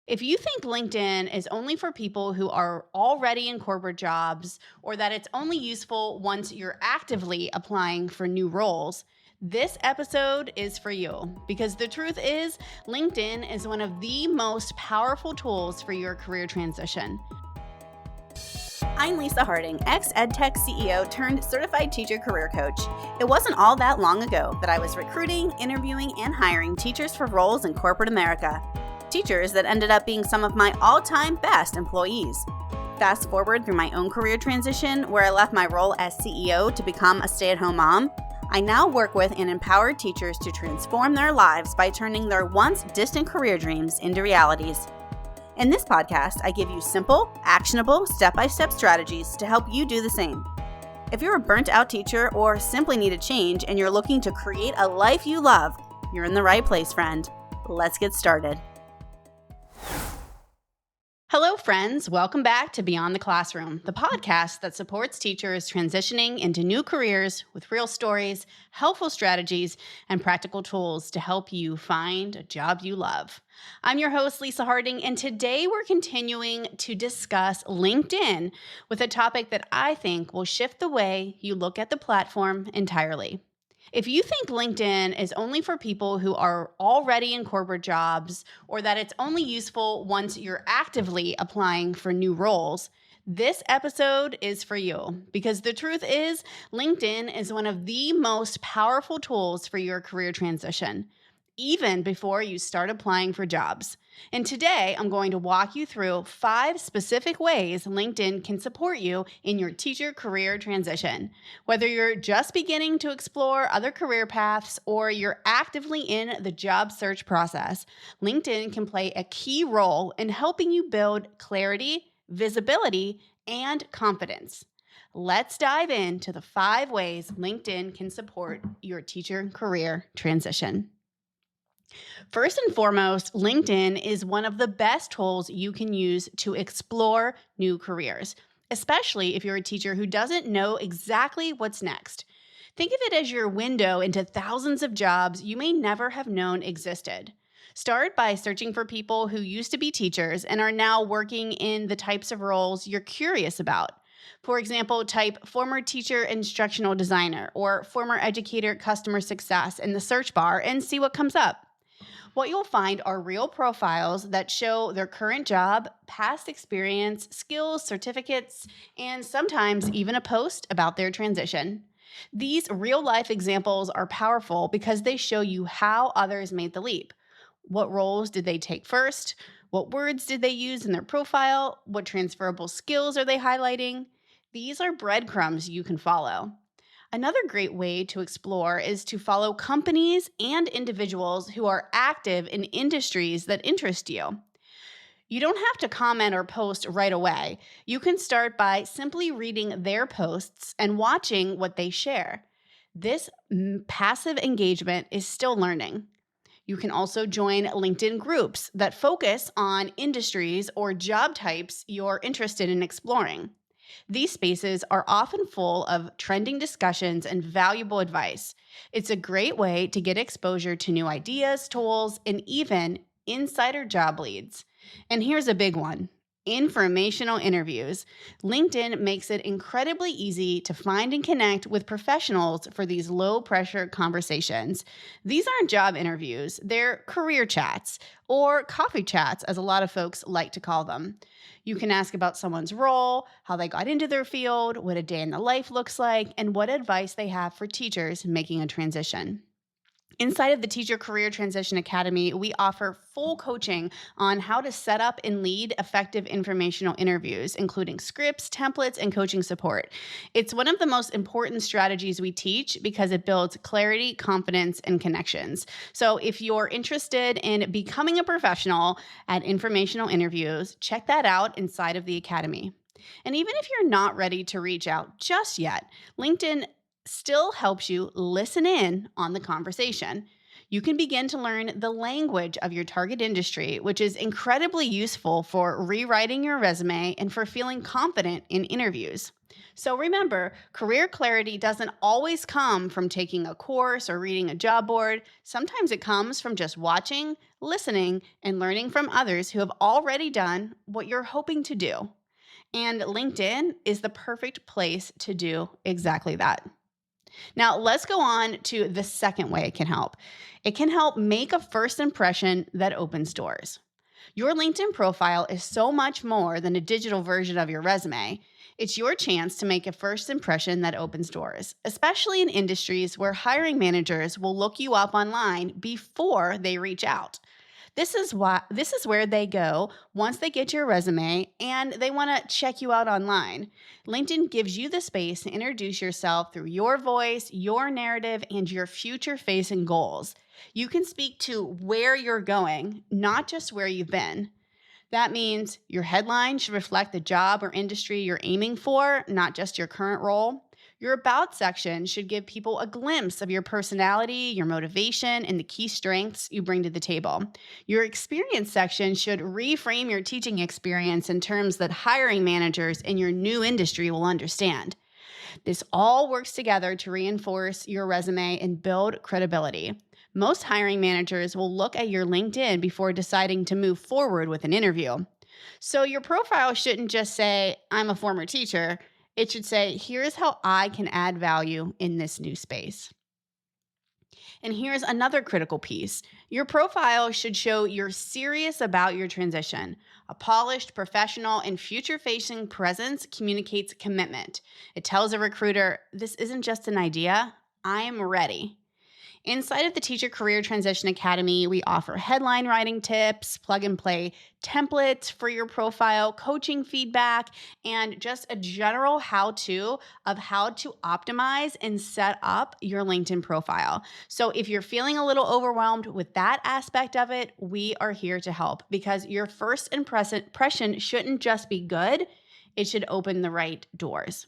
If you think LinkedIn is only for people who are already in corporate jobs or that it's only useful once you're actively applying for new roles, this episode is for you because the truth is, LinkedIn is one of the most powerful tools for your career transition. I'm Lisa Harding, ex-EdTech CEO turned certified teacher career coach. It wasn't all that long ago that I was recruiting, interviewing, and hiring teachers for roles in corporate America. Teachers that ended up being some of my all-time best employees. Fast forward through my own career transition, where I left my role as CEO to become a stay-at-home mom, I now work with and empower teachers to transform their lives by turning their once distant career dreams into realities. In this podcast, I give you simple, actionable, step-by-step strategies to help you do the same. If you're a burnt-out teacher or simply need a change and you're looking to create a life you love, you're in the right place, friend. Let's get started. Hello, friends. Welcome back to Beyond the Classroom, the podcast that supports teachers transitioning into new careers with real stories, helpful strategies, and practical tools to help you find a job you love. I'm your host, Lisa Harding, and today we're continuing to discuss LinkedIn with a topic that I think will shift the way you look at the platform entirely. If you think LinkedIn is only for people who are already in corporate jobs or that it's only useful once you're actively applying for new roles, this episode is for you because the truth is, LinkedIn is one of the most powerful tools for your career transition, even before you start applying for jobs. And today, I'm going to walk you through 5 specific ways LinkedIn can support you in your teacher career transition. Whether you're just beginning to explore other career paths or you're actively in the job search process, LinkedIn can play a key role in helping you build clarity, visibility, and confidence. Let's dive into the 5 ways LinkedIn can support your teacher career transition. First and foremost, LinkedIn is one of the best tools you can use to explore new careers, especially if you're a teacher who doesn't know exactly what's next. Think of it as your window into thousands of jobs you may never have known existed. Start by searching for people who used to be teachers and are now working in the types of roles you're curious about. For example, type former teacher instructional designer or former educator customer success in the search bar and see what comes up. What you'll find are real profiles that show their current job, past experience, skills, certificates, and sometimes even a post about their transition. These real-life examples are powerful because they show you how others made the leap. What roles did they take first? What words did they use in their profile? What transferable skills are they highlighting? These are breadcrumbs you can follow. Another great way to explore is to follow companies and individuals who are active in industries that interest you. You don't have to comment or post right away. You can start by simply reading their posts and watching what they share. This passive engagement is still learning. You can also join LinkedIn groups that focus on industries or job types you're interested in exploring. These spaces are often full of trending discussions and valuable advice. It's a great way to get exposure to new ideas, tools, and even insider job leads. And here's a big one: informational interviews. LinkedIn makes it incredibly easy to find and connect with professionals for these low-pressure conversations. These aren't job interviews, they're career chats, or coffee chats, as a lot of folks like to call them. You can ask about someone's role, how they got into their field, what a day in the life looks like, and what advice they have for teachers making a transition. Inside of the Teacher Career Transition Academy, we offer full coaching on how to set up and lead effective informational interviews, including scripts, templates, and coaching support. It's one of the most important strategies we teach because it builds clarity, confidence, and connections. So if you're interested in becoming a professional at informational interviews, check that out inside of the Academy. And even if you're not ready to reach out just yet, LinkedIn still helps you listen in on the conversation. You can begin to learn the language of your target industry, which is incredibly useful for rewriting your resume and for feeling confident in interviews. So remember, career clarity doesn't always come from taking a course or reading a job board. Sometimes it comes from just watching, listening, and learning from others who have already done what you're hoping to do. And LinkedIn is the perfect place to do exactly that. Now, let's go on to the second way it can help. It can help make a first impression that opens doors. Your LinkedIn profile is so much more than a digital version of your resume. It's your chance to make a first impression that opens doors, especially in industries where hiring managers will look you up online before they reach out. This is where they go once they get your resume and they want to check you out online. LinkedIn gives you the space to introduce yourself through your voice, your narrative, and your future-facing goals. You can speak to where you're going, not just where you've been. That means your headline should reflect the job or industry you're aiming for, not just your current role. Your About section should give people a glimpse of your personality, your motivation, and the key strengths you bring to the table. Your Experience section should reframe your teaching experience in terms that hiring managers in your new industry will understand. This all works together to reinforce your resume and build credibility. Most hiring managers will look at your LinkedIn before deciding to move forward with an interview. So your profile shouldn't just say, I'm a former teacher. It should say, here's how I can add value in this new space. And here's another critical piece. Your profile should show you're serious about your transition. A polished, professional, and future-facing presence communicates commitment. It tells a recruiter, this isn't just an idea, I am ready. Inside of the Teacher Career Transition Academy, we offer headline writing tips, plug and play templates for your profile, coaching feedback, and just a general how-to of how to optimize and set up your LinkedIn profile. So if you're feeling a little overwhelmed with that aspect of it, we are here to help because your first impression shouldn't just be good, it should open the right doors.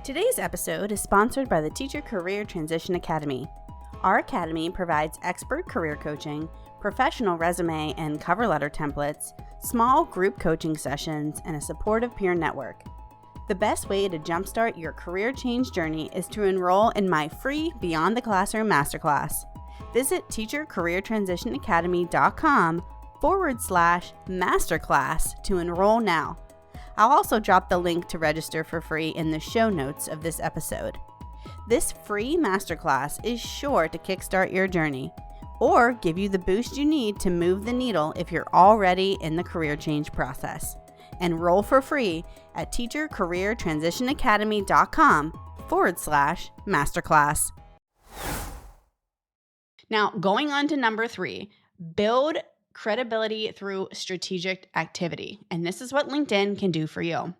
Today's episode is sponsored by the Teacher Career Transition Academy. Our academy provides expert career coaching, professional resume and cover letter templates, small group coaching sessions, and a supportive peer network. The best way to jumpstart your career change journey is to enroll in my free Beyond the Classroom Masterclass. Visit teachercareertransitionacademy.com/masterclass to enroll now. I'll also drop the link to register for free in the show notes of this episode. This free masterclass is sure to kickstart your journey or give you the boost you need to move the needle if you're already in the career change process. Enroll for free at teachercareertransitionacademy.com/masterclass. Now, going on to number 3, build credibility through strategic activity. And this is what LinkedIn can do for you.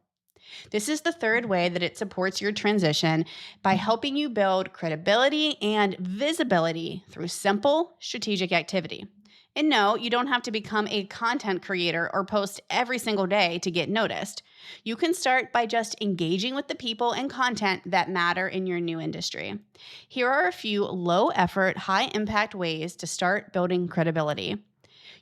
This is the third way that it supports your transition by helping you build credibility and visibility through simple strategic activity. And no, you don't have to become a content creator or post every single day to get noticed. You can start by just engaging with the people and content that matter in your new industry. Here are a few low-effort, high-impact ways to start building credibility.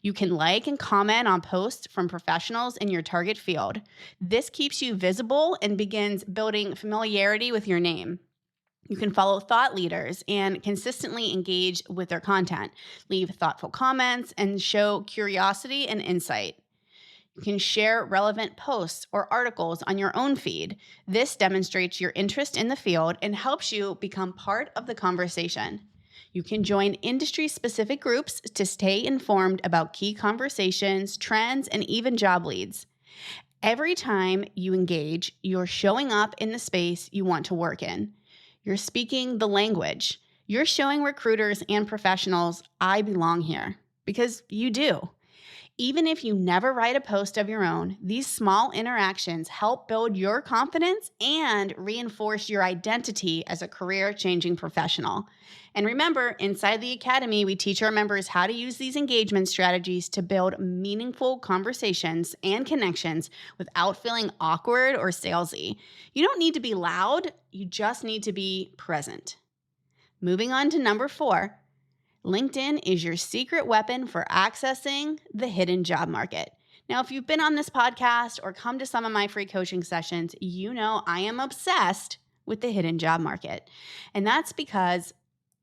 You can like and comment on posts from professionals in your target field. This keeps you visible and begins building familiarity with your name. You can follow thought leaders and consistently engage with their content, leave thoughtful comments, and show curiosity and insight. You can share relevant posts or articles on your own feed. This demonstrates your interest in the field and helps you become part of the conversation. You can join industry-specific groups to stay informed about key conversations, trends, and even job leads. Every time you engage, you're showing up in the space you want to work in. You're speaking the language. You're showing recruiters and professionals, I belong here, because you do. Even if you never write a post of your own, these small interactions help build your confidence and reinforce your identity as a career-changing professional. And remember, inside the Academy, we teach our members how to use these engagement strategies to build meaningful conversations and connections without feeling awkward or salesy. You don't need to be loud, you just need to be present. Moving on to number 4. LinkedIn is your secret weapon for accessing the hidden job market. Now, if you've been on this podcast or come to some of my free coaching sessions, you know I am obsessed with the hidden job market. And that's because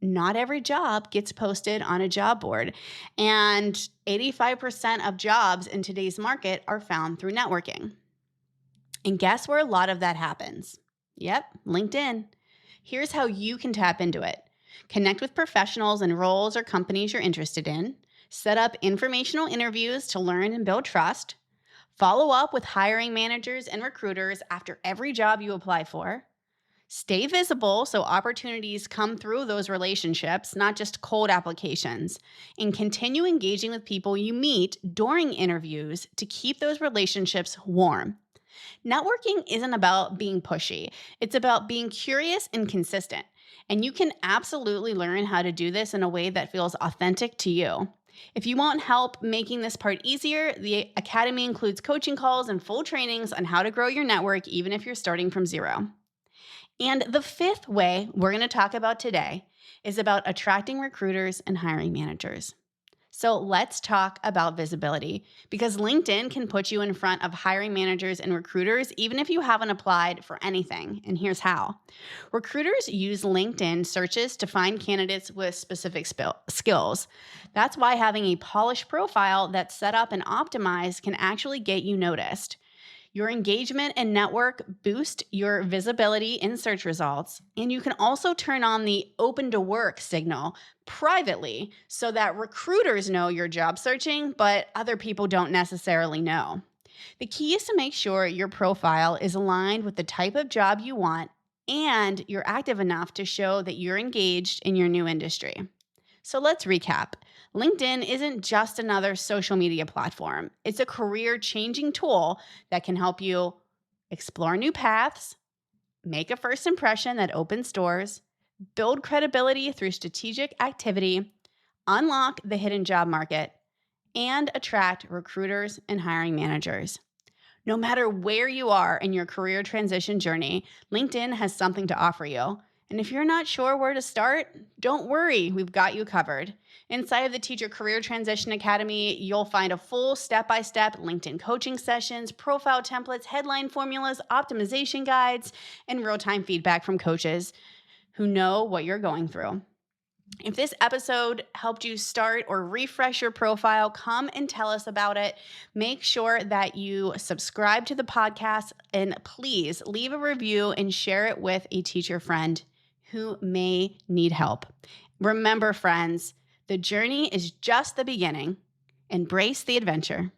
not every job gets posted on a job board, and 85% of jobs in today's market are found through networking. And guess where a lot of that happens? Yep, LinkedIn. Here's how you can tap into it. Connect with professionals in roles or companies you're interested in. Set up informational interviews to learn and build trust. Follow up with hiring managers and recruiters after every job you apply for. Stay visible so opportunities come through those relationships, not just cold applications. And continue engaging with people you meet during interviews to keep those relationships warm. Networking isn't about being pushy, it's about being curious and consistent. And you can absolutely learn how to do this in a way that feels authentic to you. If you want help making this part easier, the Academy includes coaching calls and full trainings on how to grow your network, even if you're starting from zero. And the fifth way we're going to talk about today is about attracting recruiters and hiring managers. So let's talk about visibility, because LinkedIn can put you in front of hiring managers and recruiters even if you haven't applied for anything. And here's how. Recruiters use LinkedIn searches to find candidates with specific skills. That's why having a polished profile that's set up and optimized can actually get you noticed. Your engagement and network boost your visibility in search results, and you can also turn on the open to work signal privately so that recruiters know you're job searching, but other people don't necessarily know. The key is to make sure your profile is aligned with the type of job you want and you're active enough to show that you're engaged in your new industry. So let's recap. LinkedIn isn't just another social media platform. It's a career-changing tool that can help you explore new paths, make a first impression that opens doors, build credibility through strategic activity, unlock the hidden job market, and attract recruiters and hiring managers. No matter where you are in your career transition journey, LinkedIn has something to offer you. And if you're not sure where to start, don't worry, we've got you covered. Inside of the Teacher Career Transition Academy, you'll find a full step-by-step LinkedIn coaching sessions, profile templates, headline formulas, optimization guides, and real-time feedback from coaches who know what you're going through. If this episode helped you start or refresh your profile, come and tell us about it. Make sure that you subscribe to the podcast, and please leave a review and share it with a teacher friend who may need help. Remember, friends, the journey is just the beginning. Embrace the adventure.